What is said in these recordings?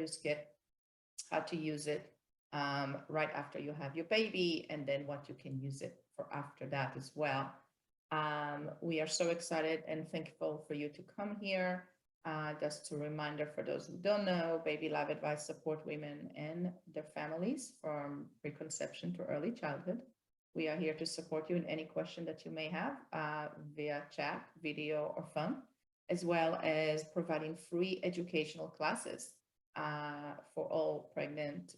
use kit, how to use it right after you have your baby, and then what you can use it for after that as well. We are so excited and thankful for you to come here. Just a reminder for those who don't know, Baby Live Advice support women and their families from preconception to early childhood. We are here to support you in any question that you may have via chat, video, or phone, as well as providing free educational classes for all pregnant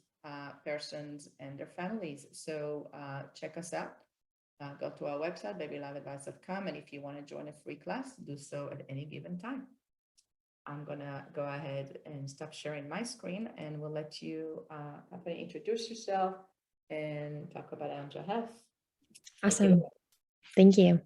persons and their families. So check us out. Go to our website, BabyLiveAdvice.com, and if you want to join a free class, do so at any given time. I'm going to go ahead and stop sharing my screen, and we'll let you introduce yourself and talk about Anja Health. Awesome. Thank you.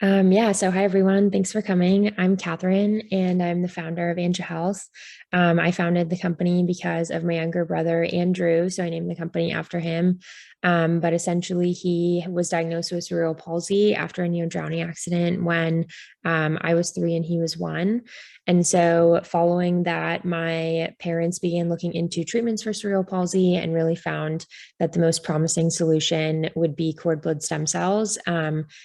So hi, everyone. Thanks for coming. I'm Catherine, and I'm the founder of Anja Health. I founded the company because of my younger brother, Andrew, so I named the company after him. But essentially, he was diagnosed with cerebral palsy after a near drowning accident when I was 3 and he was 1. And so following that, my parents began looking into treatments for cerebral palsy and really found that the most promising solution would be cord blood stem cells.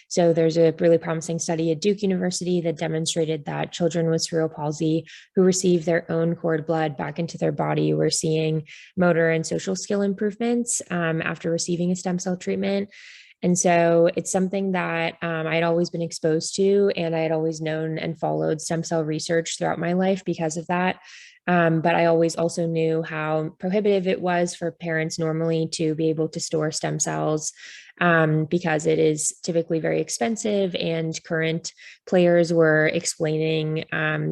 So there's a really promising study at Duke University that demonstrated that children with cerebral palsy who received their own cord blood back into their body were seeing motor and social skill improvements after receiving a stem cell treatment. And so it's something that I had always been exposed to, and I had always known and followed stem cell research throughout my life because of that. But I always also knew how prohibitive it was for parents normally to be able to store stem cells because it is typically very expensive, and current players were explaining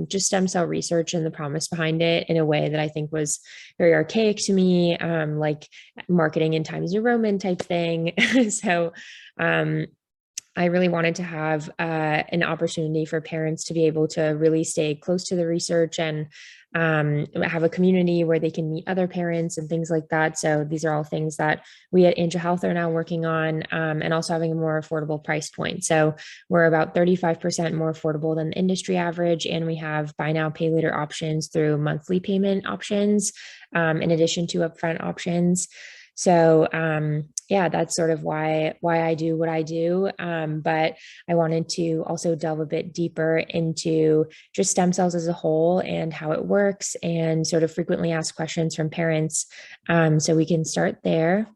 just stem cell research and the promise behind it in a way that I think was very archaic to me, like marketing in Times New Roman type thing. So I really wanted to have an opportunity for parents to be able to really stay close to the research and have a community where they can meet other parents and things like that. So these are all things that we at Anja Health are now working on, and also having a more affordable price point. So we're about 35% more affordable than the industry average, and we have buy now, pay later options through monthly payment options, in addition to upfront options. So that's sort of why I do what I do. But I wanted to also delve a bit deeper into just stem cells as a whole and how it works, and sort of frequently asked questions from parents. So we can start there.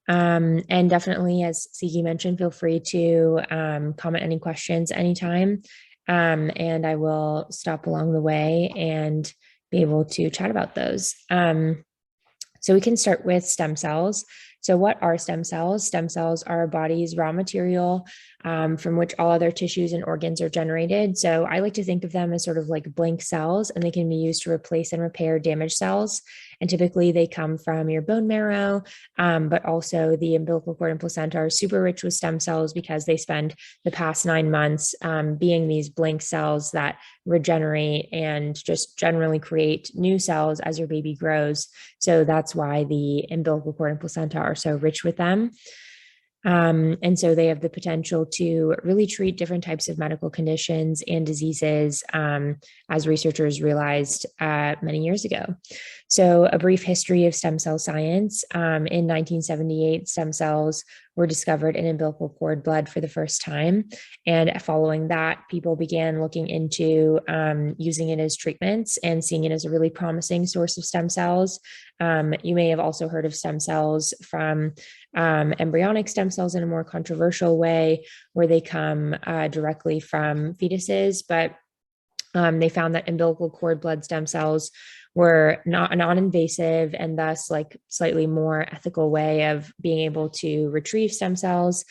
And definitely, as Sigi mentioned, feel free to comment any questions anytime. And I will stop along the way and be able to chat about those. So we can start with stem cells. So what are stem cells? Stem cells are our body's raw material from which all other tissues and organs are generated. So I like to think of them as sort of like blank cells, and they can be used to replace and repair damaged cells. And typically they come from your bone marrow, but also the umbilical cord and placenta are super rich with stem cells because they spend the past 9 months being these blank cells that regenerate and just generally create new cells as your baby grows. So that's why the umbilical cord and placenta are so rich with them. And so they have the potential to really treat different types of medical conditions and diseases, as researchers realized many years ago. So a brief history of stem cell science. In 1978, stem cells were discovered in umbilical cord blood for the first time. And following that, people began looking into using it as treatments and seeing it as a really promising source of stem cells. You may have also heard of stem cells from embryonic stem cells in a more controversial way, where they come directly from fetuses, but they found that umbilical cord blood stem cells were not a non-invasive and thus like slightly more ethical way of being able to retrieve stem cells.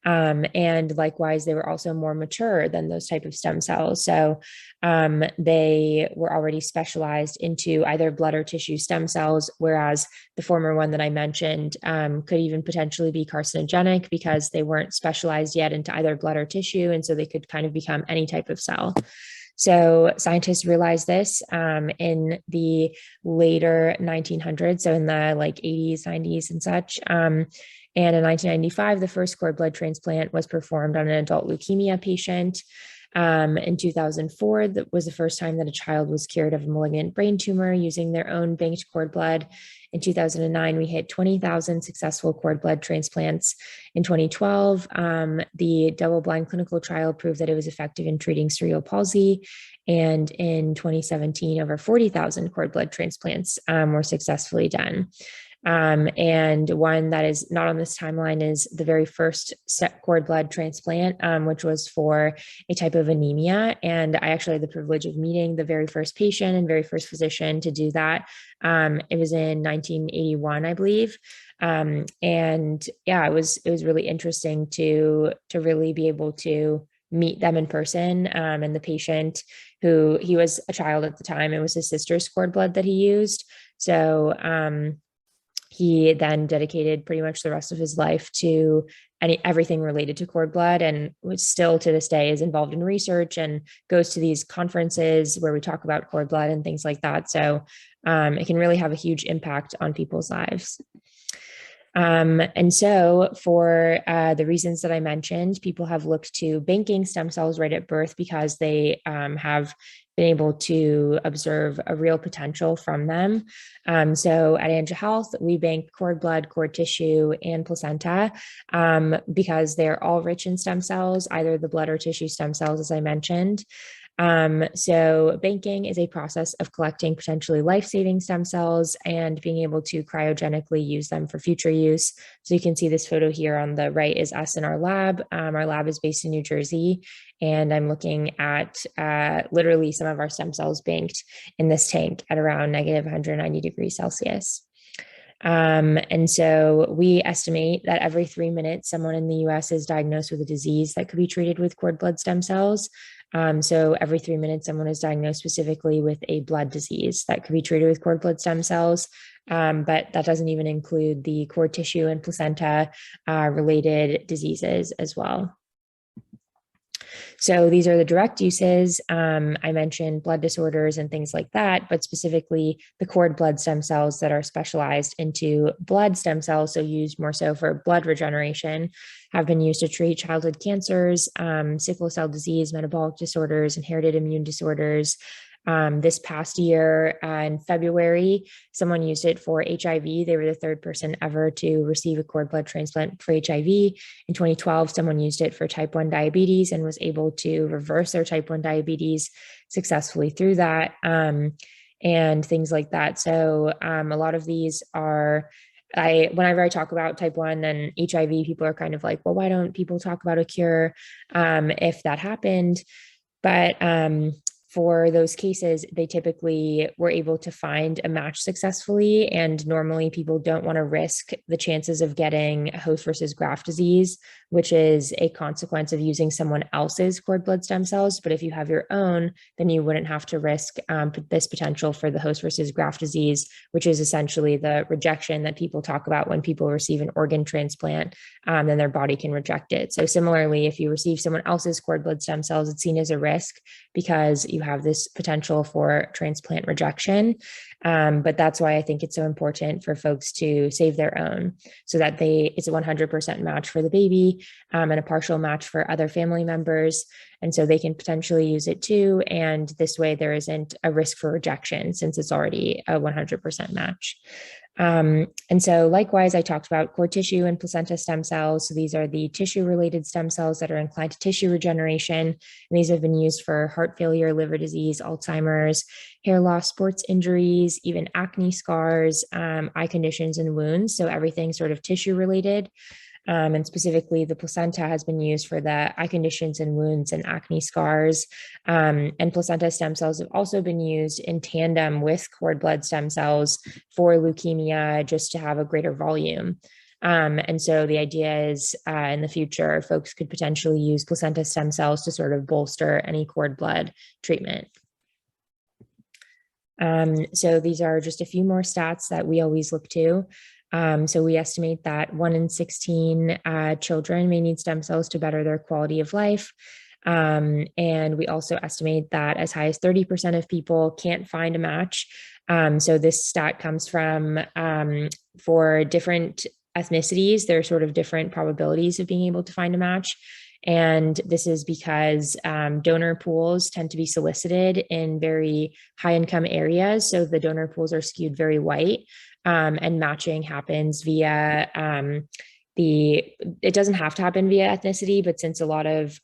And likewise, they were also more mature than those type of stem cells. So they were already specialized into either blood or tissue stem cells, whereas the former one that I mentioned could even potentially be carcinogenic because they weren't specialized yet into either blood or tissue. And so they could kind of become any type of cell. So scientists realized this in the later 1900s, so in the like 80s, 90s and such. And in 1995, the first cord blood transplant was performed on an adult leukemia patient. In 2004, that was the first time that a child was cured of a malignant brain tumor using their own banked cord blood. In 2009, we hit 20,000 successful cord blood transplants. In 2012, the double-blind clinical trial proved that it was effective in treating cerebral palsy. And in 2017, over 40,000 cord blood transplants were successfully done. And one that is not on this timeline is the very first set cord blood transplant, which was for a type of anemia. And I actually had the privilege of meeting the very first patient and very first physician to do that. It was in 1981, I believe. And yeah, it was really interesting to really be able to meet them in person. And the patient, who he was a child at the time, it was his sister's cord blood that he used. So he then dedicated pretty much the rest of his life to everything related to cord blood, and which still to this day is involved in research and goes to these conferences where we talk about cord blood and things like that. So it can really have a huge impact on people's lives. And so for the reasons that I mentioned, people have looked to banking stem cells right at birth because they have been able to observe a real potential from them. So at Anja Health, we bank cord blood, cord tissue, and placenta because they're all rich in stem cells, either the blood or tissue stem cells, as I mentioned. So banking is a process of collecting potentially life-saving stem cells and being able to cryogenically use them for future use. So you can see this photo here on the right is us in our lab. Our lab is based in New Jersey, and I'm looking at literally some of our stem cells banked in this tank at around negative 190 degrees Celsius. And so we estimate that every 3 minutes, someone in the US is diagnosed with a disease that could be treated with cord blood stem cells. So every 3 minutes, someone is diagnosed specifically with a blood disease that could be treated with cord blood stem cells. But that doesn't even include the cord tissue and placenta related diseases as well. So these are the direct uses. I mentioned blood disorders and things like that, but specifically the cord blood stem cells that are specialized into blood stem cells, so used more so for blood regeneration, have been used to treat childhood cancers, sickle cell disease, metabolic disorders, inherited immune disorders. This past year in February, someone used it for HIV. They were the third person ever to receive a cord blood transplant for HIV. In 2012, someone used it for type 1 diabetes and was able to reverse their type 1 diabetes successfully through that, and things like that. So a lot of these are, whenever I talk about type 1 and HIV, people are kind of like, well, why don't people talk about a cure if that happened? But for those cases, they typically were able to find a match successfully. And normally people don't want to risk the chances of getting host versus graft disease, which is a consequence of using someone else's cord blood stem cells. But if you have your own, then you wouldn't have to risk this potential for the host versus graft disease, which is essentially the rejection that people talk about when people receive an organ transplant, then their body can reject it. So similarly, if you receive someone else's cord blood stem cells, it's seen as a risk because you have this potential for transplant rejection. But that's why I think it's so important for folks to save their own so that it's a 100% match for the baby and a partial match for other family members. And so they can potentially use it too. And this way there isn't a risk for rejection since it's already a 100% match. And so likewise, I talked about cord tissue and placenta stem cells. So these are the tissue related stem cells that are inclined to tissue regeneration. And these have been used for heart failure, liver disease, Alzheimer's, hair loss, sports injuries, even acne scars, eye conditions and wounds. So everything sort of tissue related. And specifically the placenta has been used for the eye conditions and wounds and acne scars. And placenta stem cells have also been used in tandem with cord blood stem cells for leukemia, just to have a greater volume. And so the idea is in the future, folks could potentially use placenta stem cells to sort of bolster any cord blood treatment. So these are just a few more stats that we always look to. So we estimate that 1 in 16 children may need stem cells to better their quality of life. And we also estimate that as high as 30% of people can't find a match. So this stat comes from for different ethnicities, there are sort of different probabilities of being able to find a match. And this is because donor pools tend to be solicited in very high income areas. So the donor pools are skewed very white, and matching happens via it doesn't have to happen via ethnicity, but since a lot of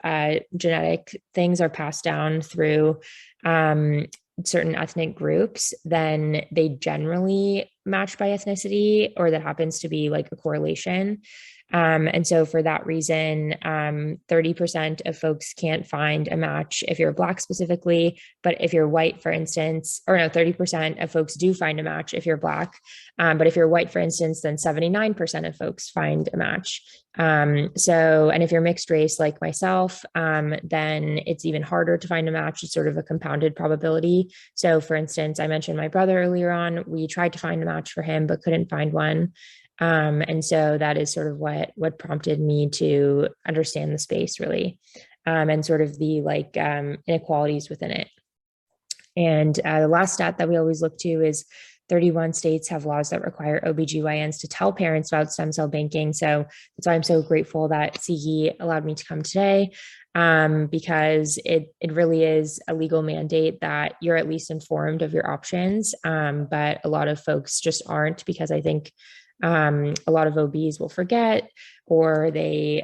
genetic things are passed down through certain ethnic groups, then they generally match by ethnicity, or that happens to be like a correlation. And so for that reason, 30% of folks can't find a match if you're Black specifically, but if you're white, for instance, or no, 30% of folks do find a match if you're Black. But if you're white, for instance, then 79% of folks find a match. And if you're mixed race like myself, then it's even harder to find a match. It's sort of a compounded probability. So for instance, I mentioned my brother earlier on. We tried to find a match for him, but couldn't find one. And so that is sort of what prompted me to understand the space really, and sort of the inequalities within it. And the last stat that we always look to is 31 states have laws that require OBGYNs to tell parents about stem cell banking. So that's why I'm so grateful that CE allowed me to come today, because it really is a legal mandate that you're at least informed of your options. But a lot of folks just aren't, because I think a lot of OBs will forget, or they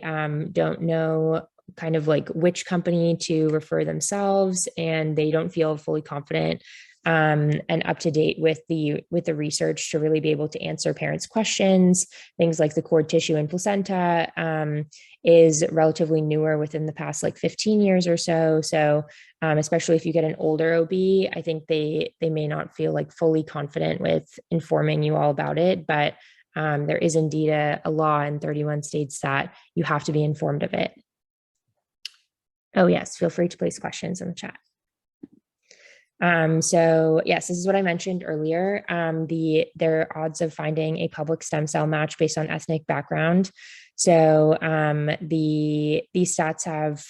don't know kind of like which company to refer themselves, and they don't feel fully confident and up to date with the research to really be able to answer parents' questions. Things like the cord tissue and placenta is relatively newer within the past 15 years or so. So especially if you get an older OB, I think they may not feel fully confident with informing you all about it, but there is indeed a law in 31 states that you have to be informed of it. Oh yes, feel free to place questions in the chat. So yes, this is what I mentioned earlier. There are odds of finding a public stem cell match based on ethnic background. So these stats have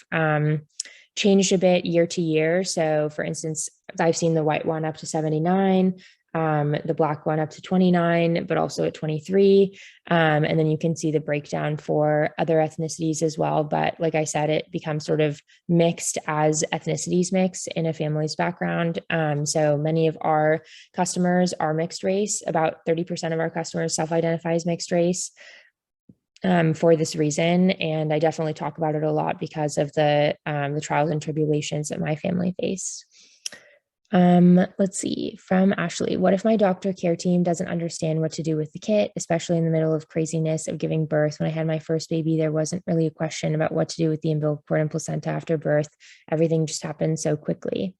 changed a bit year to year. So for instance, I've seen the white one up to 79, the Black one up to 29, but also at 23. And then you can see the breakdown for other ethnicities as well. But like I said, it becomes sort of mixed as ethnicities mix in a family's background. So many of our customers are mixed race. About 30% of our customers self-identify as mixed race. For this reason. And I definitely talk about it a lot because of the trials and tribulations that my family faced. Let's see, from Ashley, what if my doctor care team doesn't understand what to do with the kit, especially in the middle of craziness of giving birth? When I had my first baby, there wasn't really a question about what to do with the umbilical cord and placenta after birth. Everything just happened so quickly.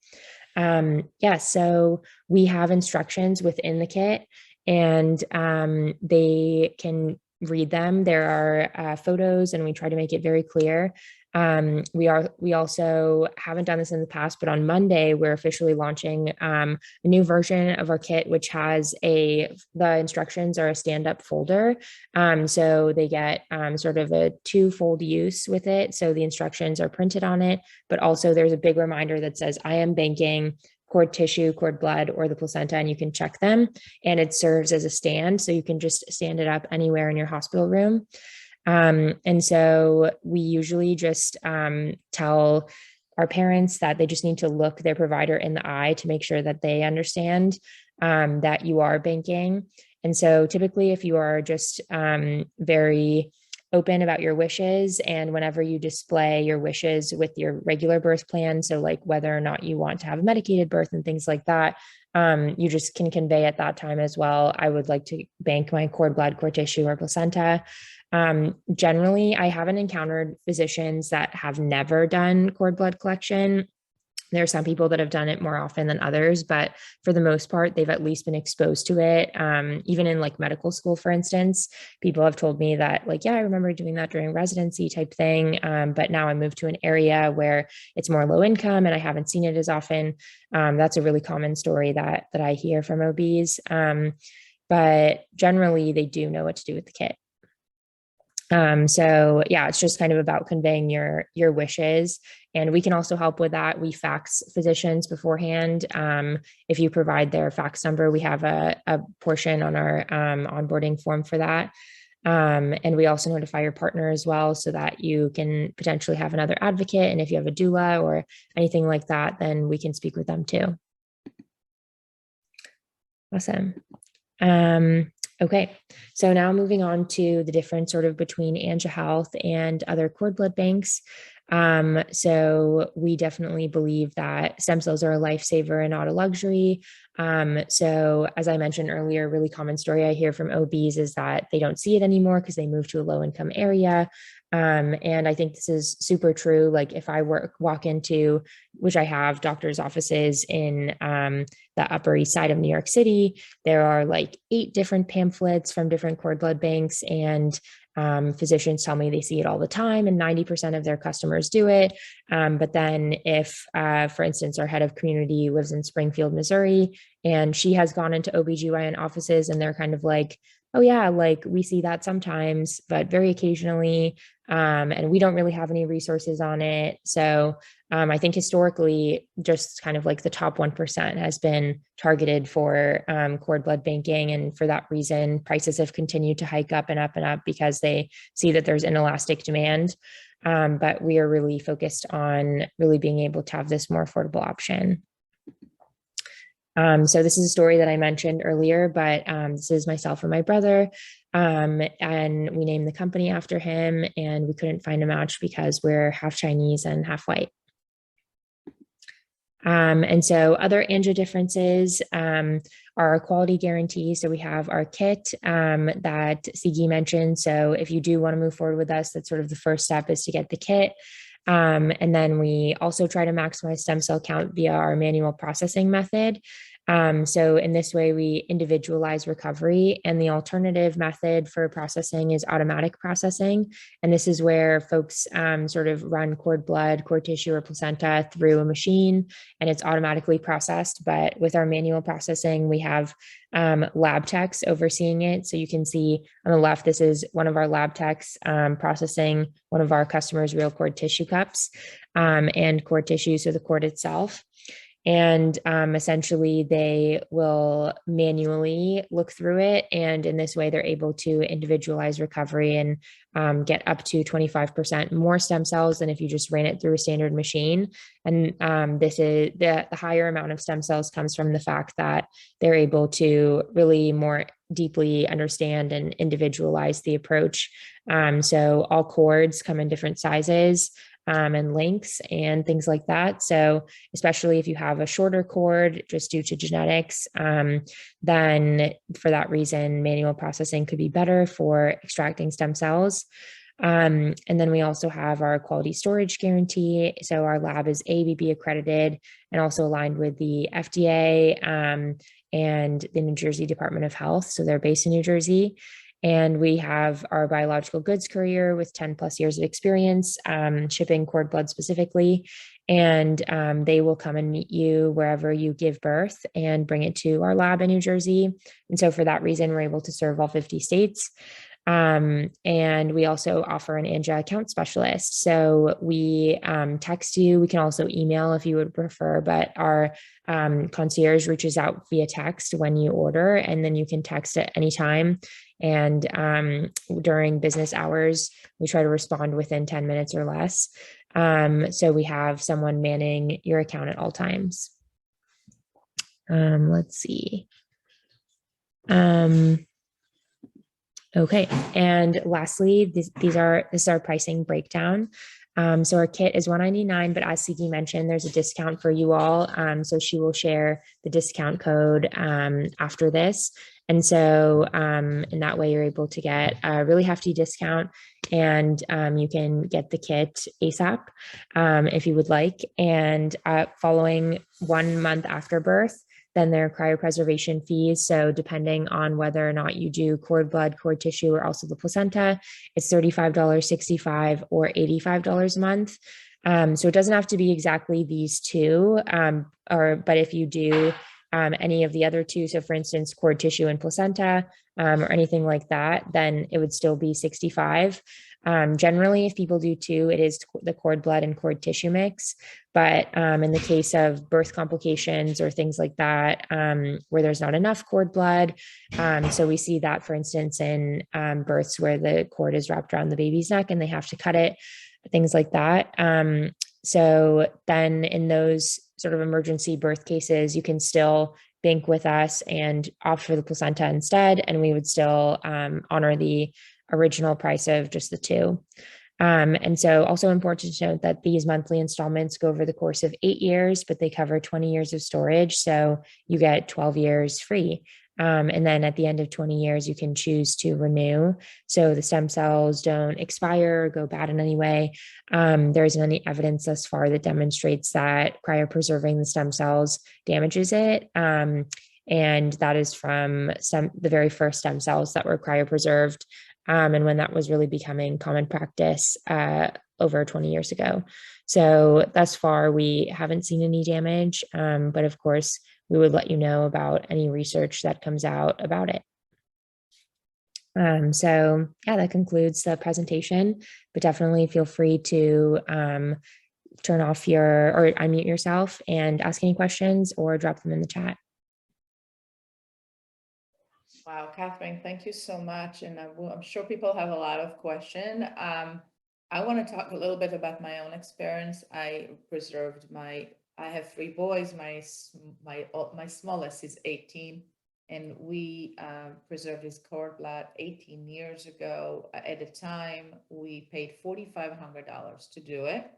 So we have instructions within the kit, and they can read them. There are photos, and we try to make it very clear. We also haven't done this in the past, but on Monday, we're officially launching a new version of our kit, which has the instructions are a stand-up folder. So they get sort of a two-fold use with it. So the instructions are printed on it, but also there's a big reminder that says, I am banking cord tissue, cord blood, or the placenta, and you can check them. And it serves as a stand, so you can just stand it up anywhere in your hospital room. And so we usually just tell our parents that they just need to look their provider in the eye to make sure that they understand that you are banking. And so typically, if you are just very open about your wishes, and whenever you display your wishes with your regular birth plan, so whether or not you want to have a medicated birth and things like that, you just can convey at that time as well, I would like to bank my cord blood, cord tissue, or placenta. Generally, I haven't encountered physicians that have never done cord blood collection. There are some people that have done it more often than others, but for the most part, they've at least been exposed to it. Even in medical school, for instance, people have told me that yeah, I remember doing that during residency type thing. But now I moved to an area where it's more low income and I haven't seen it as often. That's a really common story that I hear from OBs. But generally they do know what to do with the kit. So yeah, it's just kind of about conveying your wishes, and we can also help with that. We fax physicians beforehand. If you provide their fax number, we have a portion on our onboarding form for that. And we also notify your partner as well so that you can potentially have another advocate. And if you have a doula or anything like that, then we can speak with them too. Awesome. Okay, so now moving on to the difference sort of between Anja Health and other cord blood banks. So we definitely believe that stem cells are a lifesaver and not a luxury. So as I mentioned earlier, a really common story I hear from OBs is that they don't see it anymore because they moved to a low income area. And I think this is super true. Like if I walk into, which I have, doctor's offices in the Upper East Side of New York City, there are like 8 different pamphlets from different cord blood banks, and physicians tell me they see it all the time and 90% of their customers do it. But then if, for instance, our head of community lives in Springfield, Missouri, and she has gone into OBGYN offices and they're kind of like, oh yeah, like we see that sometimes, but very occasionally. And we don't really have any resources on it. So I think historically, just kind of like the top 1% has been targeted for cord blood banking. And for that reason, prices have continued to hike up and up and up because they see that there's inelastic demand. But we are really focused on really being able to have this more affordable option. So this is a story that I mentioned earlier, but this is myself and my brother. And we named the company after him, and we couldn't find a match because we're half Chinese and half white. And so other Anja differences are our quality guarantee. So we have our kit that Sigi mentioned. So if you do want to move forward with us, that's sort of the first step, is to get the kit. And then we also try to maximize stem cell count via our manual processing method. So in this way, we individualize recovery, and the alternative method for processing is automatic processing. And this is where folks sort of run cord blood, cord tissue, or placenta through a machine, and it's automatically processed. But with our manual processing, we have lab techs overseeing it. So you can see on the left, this is one of our lab techs processing one of our customers' real cord tissue cups and cord tissue, so the cord itself. And essentially, they will manually look through it. And in this way, they're able to individualize recovery and get up to 25% more stem cells than if you just ran it through a standard machine. And this is the higher amount of stem cells comes from the fact that they're able to really more deeply understand and individualize the approach. So all cords come in different sizes and lengths and things like that. So especially if you have a shorter cord just due to genetics, then for that reason, manual processing could be better for extracting stem cells. And then we also have our quality storage guarantee. So our lab is ABB accredited and also aligned with the FDA and the New Jersey Department of Health. So they're based in New Jersey. And we have our biological goods courier with 10 plus years of experience shipping cord blood specifically. And they will come and meet you wherever you give birth and bring it to our lab in New Jersey. And so for that reason, we're able to serve all 50 states. And we also offer an Anja account specialist. So we text you. We can also email if you would prefer, but our concierge reaches out via text when you order, and then you can text at any time. And during business hours, we try to respond within 10 minutes or less. So we have someone manning your account at all times. Let's see. Okay. And lastly, this is our pricing breakdown. So our kit is $199, but as Sigi mentioned, there's a discount for you all. So she will share the discount code after this. And so in that way, you're able to get a really hefty discount, and you can get the kit ASAP if you would like. And following 1 month after birth, then there are cryopreservation fees. So depending on whether or not you do cord blood, cord tissue, or also the placenta, it's $35, $65, or $85 a month. So it doesn't have to be exactly these two, but if you do any of the other two, so for instance, cord tissue and placenta, or anything like that, then it would still be $65. Generally, if people do two, it is the cord blood and cord tissue mix. But in the case of birth complications or things like that, where there's not enough cord blood, so we see that, for instance, in births where the cord is wrapped around the baby's neck and they have to cut it, things like that. So then in those sort of emergency birth cases, you can still bank with us and opt for the placenta instead, and we would still honor the original price of just the two. And so also important to note that these monthly installments go over the course of 8 years, but they cover 20 years of storage. So you get 12 years free. And then at the end of 20 years, you can choose to renew. So the stem cells don't expire or go bad in any way. There isn't any evidence thus far that demonstrates that cryopreserving the stem cells damages it. And that is from the very first stem cells that were cryopreserved, and when that was really becoming common practice over 20 years ago. So thus far, we haven't seen any damage, but of course, we would let you know about any research that comes out about it. So yeah, that concludes the presentation, but definitely feel free to turn off or unmute yourself and ask any questions or drop them in the chat. Wow, Catherine, thank you so much. And I'm sure people have a lot of questions. I want to talk a little bit about my own experience. I have 3 boys. My smallest is 18, and we preserved his cord blood 18 years ago. At the time, we paid $4,500 to do it.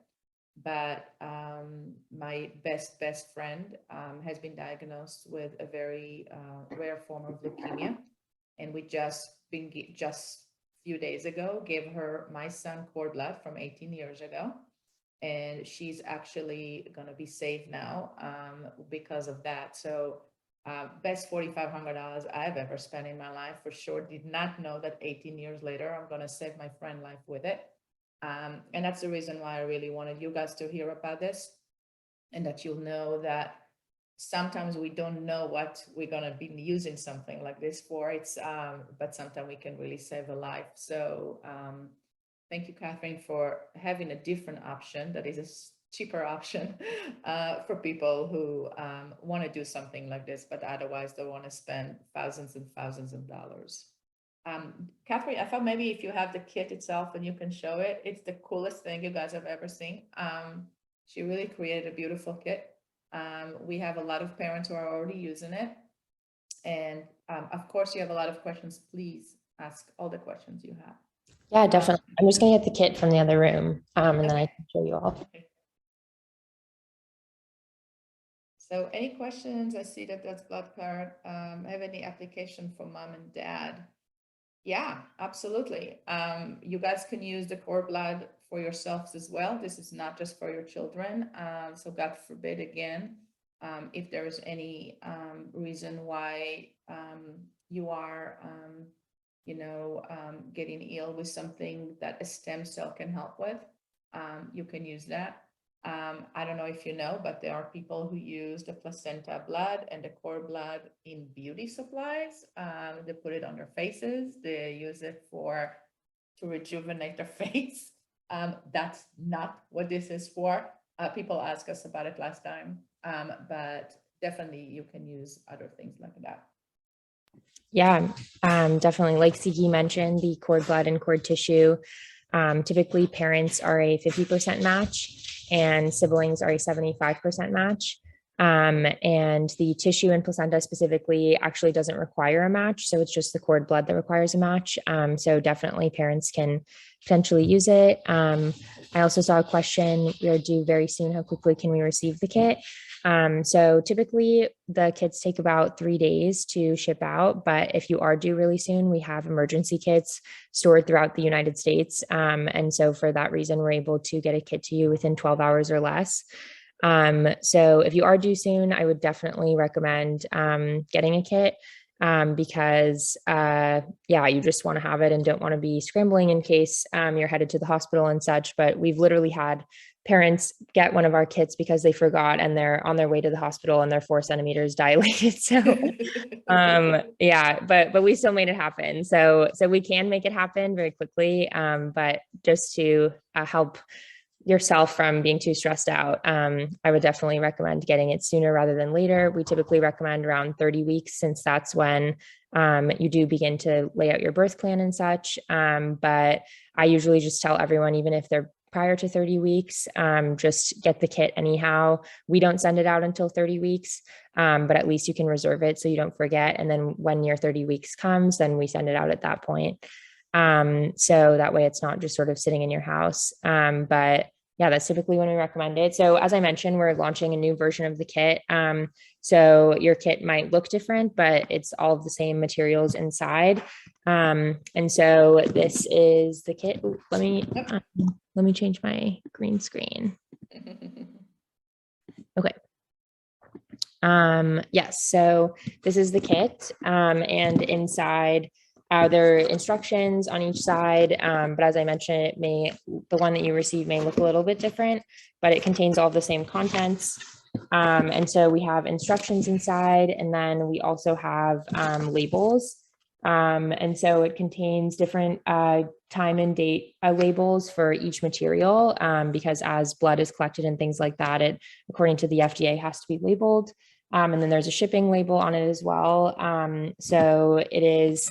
But my best friend has been diagnosed with a very rare form of leukemia, and we just a few days ago gave her my son cord blood from 18 years ago, and she's actually going to be safe now because of that. So best $4,500 I've ever spent in my life, for sure. Did not know that 18 years later I'm going to save my friend life with it. And that's the reason why I really wanted you guys to hear about this, and that you'll know that sometimes we don't know what we're going to be using something like this for. But sometimes we can really save a life. So thank you, Catherine, for having a different option that is a cheaper option for people who want to do something like this, but otherwise don't want to spend thousands and thousands of dollars. Catherine, I thought maybe if you have the kit itself and you can show it, it's the coolest thing you guys have ever seen. She really created a beautiful kit. We have a lot of parents who are already using it. And of course, you have a lot of questions. Please ask all the questions you have. Yeah, definitely. I'm just going to get the kit from the other room, and then I can show you all. Okay. So any questions? I see that that's blood clot. Have any application for mom and dad? Yeah, absolutely. You guys can use the cord blood for yourselves as well. This is not just for your children. So God forbid, again, if there is any reason why you are, getting ill with something that a stem cell can help with, you can use that. I don't know if you know, but there are people who use the placenta blood and the cord blood in beauty supplies. They put it on their faces. They use it to rejuvenate their face. That's not what this is for. People asked us about it last time, but definitely you can use other things like that. Yeah, definitely. Like Sigi mentioned, the cord blood and cord tissue, typically parents are a 50% match and siblings are a 75% match. And the tissue and placenta specifically actually doesn't require a match. So it's just the cord blood that requires a match. So definitely parents can potentially use it. I also saw a question, we are due very soon. How quickly can we receive the kit? So typically the kits take about 3 days to ship out, but if you are due really soon, we have emergency kits stored throughout the United States. And so for that reason, we're able to get a kit to you within 12 hours or less. So if you are due soon, I would definitely recommend getting a kit. because you just want to have it and don't want to be scrambling in case you're headed to the hospital and such. But we've literally had parents get one of our kits because they forgot and they're on their way to the hospital and they're 4 centimeters dilated. So but we still made it happen. So we can make it happen very quickly. But just to help yourself from being too stressed out, I would definitely recommend getting it sooner rather than later. We typically recommend around 30 weeks, since that's when you do begin to lay out your birth plan and such. But I usually just tell everyone, even if they're prior to 30 weeks, just get the kit anyhow. We don't send it out until 30 weeks, but at least you can reserve it so you don't forget. And then when your 30 weeks comes, then we send it out at that point. So that way it's not just sort of sitting in your house. But yeah, that's typically when we recommend it. So as I mentioned, we're launching a new version of the kit. So your kit might look different, but it's all of the same materials inside. And so this is the kit. Ooh, let me change my green screen. Okay. Yes, so this is the kit, and inside there are instructions on each side, but as I mentioned, the one that you receive may look a little bit different, but it contains all the same contents. And so we have instructions inside, and then we also have labels. And so it contains different time and date labels for each material, because as blood is collected and things like that, it, according to the FDA, has to be labeled. And then there's a shipping label on it as well. So it is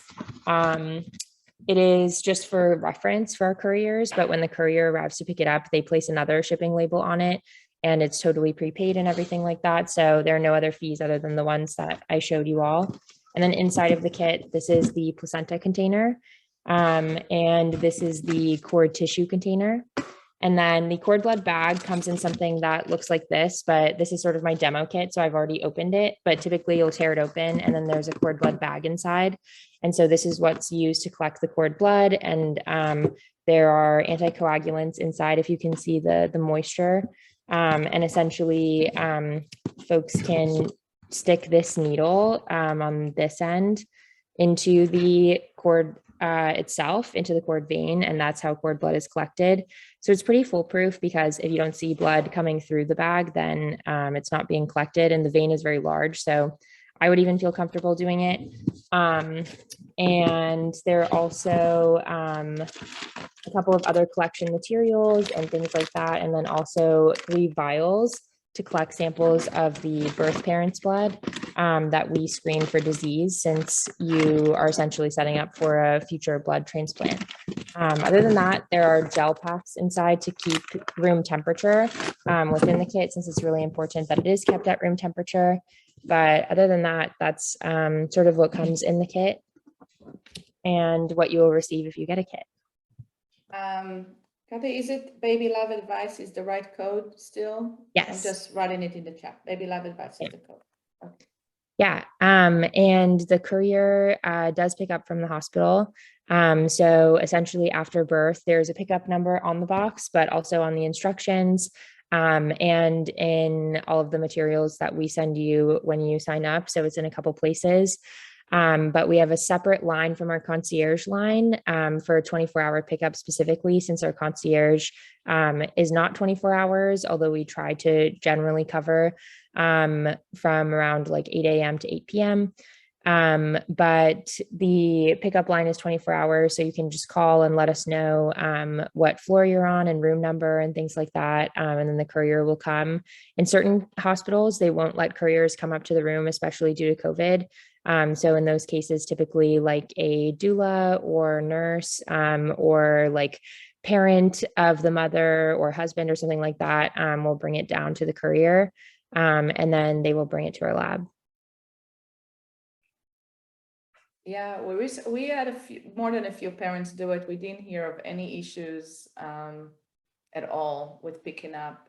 just for reference for our couriers, but when the courier arrives to pick it up, they place another shipping label on it, and it's totally prepaid and everything like that. So there are no other fees other than the ones that I showed you all. And then inside of the kit, this is the placenta container, and this is the cord tissue container. And then the cord blood bag comes in something that looks like this, but this is sort of my demo kit, so I've already opened it, but typically you'll tear it open and then there's a cord blood bag inside. And so this is what's used to collect the cord blood, and there are anticoagulants inside if you can see the moisture. And essentially folks can stick this needle on this end into the cord itself, into the cord vein, and that's how cord blood is collected. So it's pretty foolproof, because if you don't see blood coming through the bag, then it's not being collected, and the vein is very large. So I would even feel comfortable doing it. And there are also a couple of other collection materials and things like that. And then also 3 vials to collect samples of the birth parent's blood that we screen for disease, since you are essentially setting up for a future blood transplant. Other than that, there are gel packs inside to keep room temperature within the kit, since it's really important that it is kept at room temperature. But other than that, that's sort of what comes in the kit and what you will receive if you get a kit. Kathy, is it BabyLiveAdvice is the right code still? Yes. I'm just writing it in the chat. BabyLiveAdvice is the code. Okay. Yeah, and the courier does pick up from the hospital. So essentially after birth, there's a pickup number on the box, but also on the instructions, and in all of the materials that we send you when you sign up. So it's in a couple places. But we have a separate line from our concierge line for a 24-hour pickup specifically, since our concierge is not 24 hours, although we try to generally cover from around like 8 a.m. to 8 p.m. But the pickup line is 24 hours. So you can just call and let us know what floor you're on and room number and things like that. And then the courier will come. In certain hospitals, they won't let couriers come up to the room, especially due to COVID. So in those cases, typically like a doula or nurse or like parent of the mother or husband or something like that will bring it down to the courier, and then they will bring it to our lab. Yeah, we had more than a few parents do it. We didn't hear of any issues at all with picking up,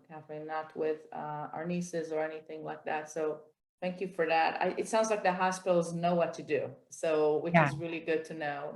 Catherine, not with our nieces or anything like that. So thank you for that. It sounds like the hospitals know what to do, so which is really good to know.